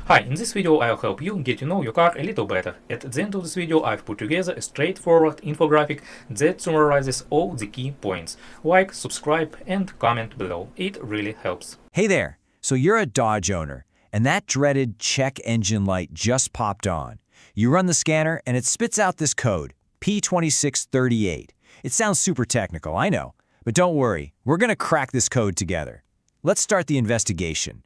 Hi, in this video I'll help you get to know your car a little better. At the end of this video I've put together a straightforward infographic that summarizes all the key points. Like, subscribe and comment below. It really helps. Hey there, so you're a Dodge owner, and that dreaded check engine light just popped on. You run the scanner and it spits out this code, P2638. It sounds super technical, I know, but don't worry, we're gonna crack this code together. Let's start the investigation.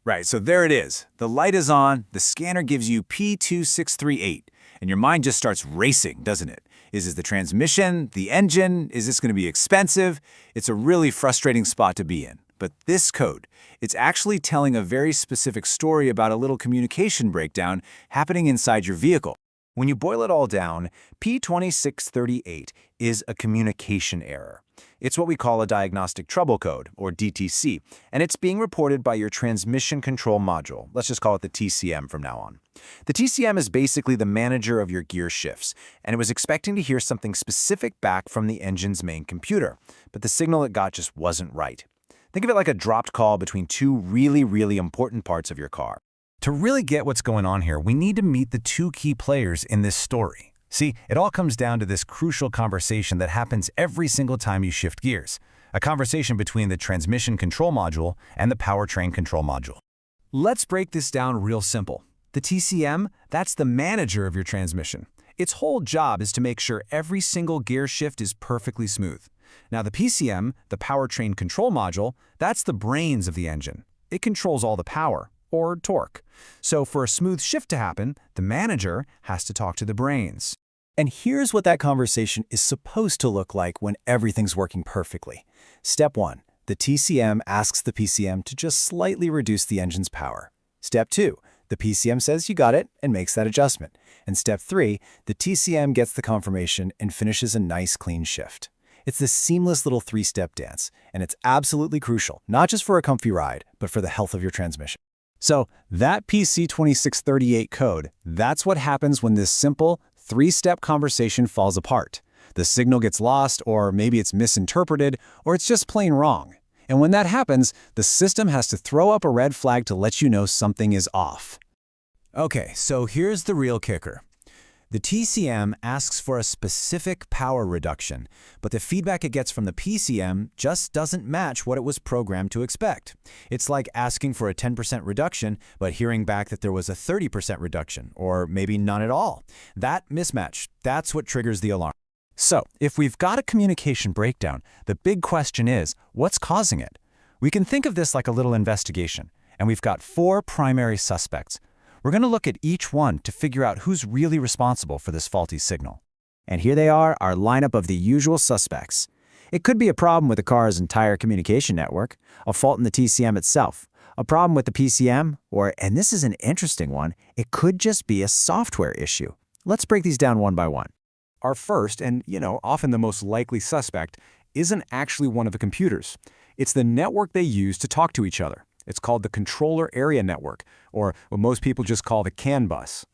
Right, so there it is. The light is on, the scanner gives you P2638, and your mind just starts racing, doesn't it? Is this the transmission, the engine? Is this going to be expensive? It's a really frustrating spot to be in. But this code, it's actually telling a very specific story about a little communication breakdown happening inside your vehicle. When you boil it all down, P2638 is a communication error. It's what we call a diagnostic trouble code, or DTC, and it's being reported by your transmission control module. Let's just call it the TCM from now on. The TCM is basically the manager of your gear shifts, and it was expecting to hear something specific back from the engine's main computer, but the signal it got just wasn't right. Think of it like a dropped call between two really important parts of your car. To really get what's going on here, we need to meet the two key players in this story. See, it all comes down to this crucial conversation that happens every single time you shift gears. A conversation between the transmission control module and the powertrain control module. Let's break this down real simple. The TCM, that's the manager of your transmission. Its whole job is to make sure every single gear shift is perfectly smooth. Now the PCM, the powertrain control module, that's the brains of the engine. It controls all the power, or torque. So for a smooth shift to happen, the manager has to talk to the brains. And here's what that conversation is supposed to look like when everything's working perfectly. Step 1. The TCM asks the PCM to just slightly reduce the engine's power. Step 2. The PCM says you got it and makes that adjustment. And Step 3. The TCM gets the confirmation and finishes a nice clean shift. It's this seamless little three-step dance, and it's absolutely crucial, not just for a comfy ride, but for the health of your transmission. So that P2638 code, that's what happens when this simple, three-step conversation falls apart. The signal gets lost, or maybe it's misinterpreted, or it's just plain wrong. And when that happens, the system has to throw up a red flag to let you know something is off. Okay, so here's the real kicker. The TCM asks for a specific power reduction, but the feedback it gets from the PCM just doesn't match what it was programmed to expect. It's like asking for a 10% reduction, but hearing back that there was a 30% reduction, or maybe none at all. That mismatch, that's what triggers the alarm. So, if we've got a communication breakdown, the big question is, what's causing it? We can think of this like a little investigation, and we've got 4 primary suspects. We're going to look at each one to figure out who's really responsible for this faulty signal. And here they are, our lineup of the usual suspects. It could be a problem with the car's entire communication network, a fault in the TCM itself, a problem with the PCM, or, and this is an interesting one, it could just be a software issue. Let's break these down one by one. Our first, and often the most likely suspect, isn't actually one of the computers. It's the network they use to talk to each other. It's called the Controller Area Network, or what most people just call the CAN bus.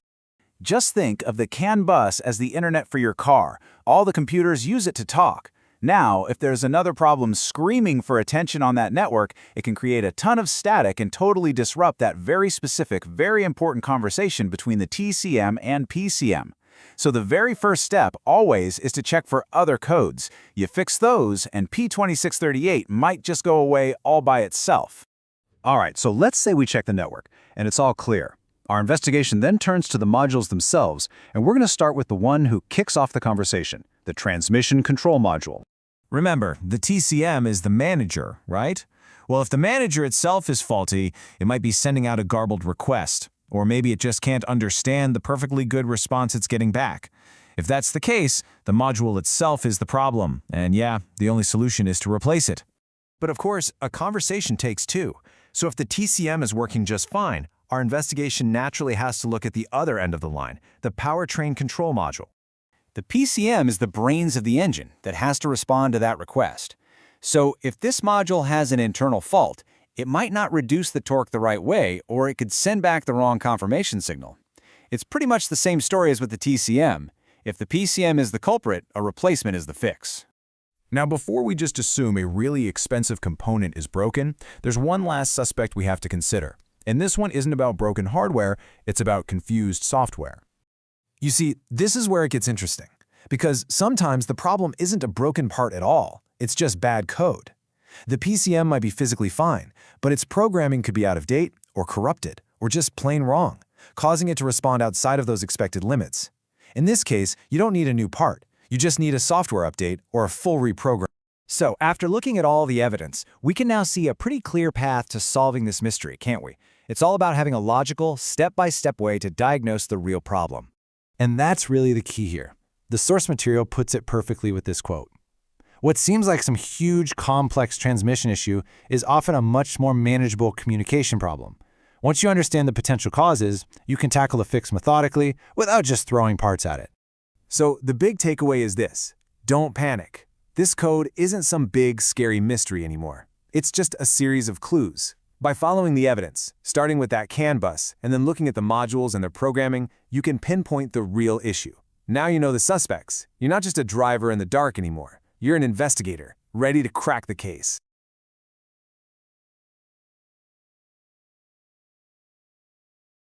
Just think of the CAN bus as the internet for your car. All the computers use it to talk. Now, if there's another problem screaming for attention on that network, it can create a ton of static and totally disrupt that very specific, very important conversation between the TCM and PCM. So the very first step always is to check for other codes. You fix those, and P2638 might just go away all by itself. All right, so let's say we check the network, and it's all clear. Our investigation then turns to the modules themselves, and we're going to start with the one who kicks off the conversation, the transmission control module. Remember, the TCM is the manager, right? Well, if the manager itself is faulty, it might be sending out a garbled request, or maybe it just can't understand the perfectly good response it's getting back. If that's the case, the module itself is the problem, and yeah, the only solution is to replace it. But of course, a conversation takes two. So if the TCM is working just fine, our investigation naturally has to look at the other end of the line, the powertrain control module. The PCM is the brains of the engine that has to respond to that request. So if this module has an internal fault, it might not reduce the torque the right way, or it could send back the wrong confirmation signal. It's pretty much the same story as with the TCM. If the PCM is the culprit, a replacement is the fix. Now, before we just assume a really expensive component is broken, there's one last suspect we have to consider, And this one isn't about broken hardware, it's about confused software. You see, this is where it gets interesting, because sometimes the problem isn't a broken part at all, it's just bad code. The PCM might be physically fine, but its programming could be out of date, or corrupted, or just plain wrong, causing it to respond outside of those expected limits. In this case, you don't need a new part, you just need a software update or a full reprogram. So, after looking at all the evidence, we can now see a pretty clear path to solving this mystery, can't we? It's all about having a logical, step-by-step way to diagnose the real problem. And that's really the key here. The source material puts it perfectly with this quote. What seems like some huge, complex transmission issue is often a much more manageable communication problem. Once you understand the potential causes, you can tackle the fix methodically without just throwing parts at it. So the big takeaway is this: don't panic. This code isn't some big, scary mystery anymore. It's just a series of clues. By following the evidence, starting with that CAN bus, and then looking at the modules and their programming, you can pinpoint the real issue. Now you know the suspects. You're not just a driver in the dark anymore. You're an investigator, ready to crack the case.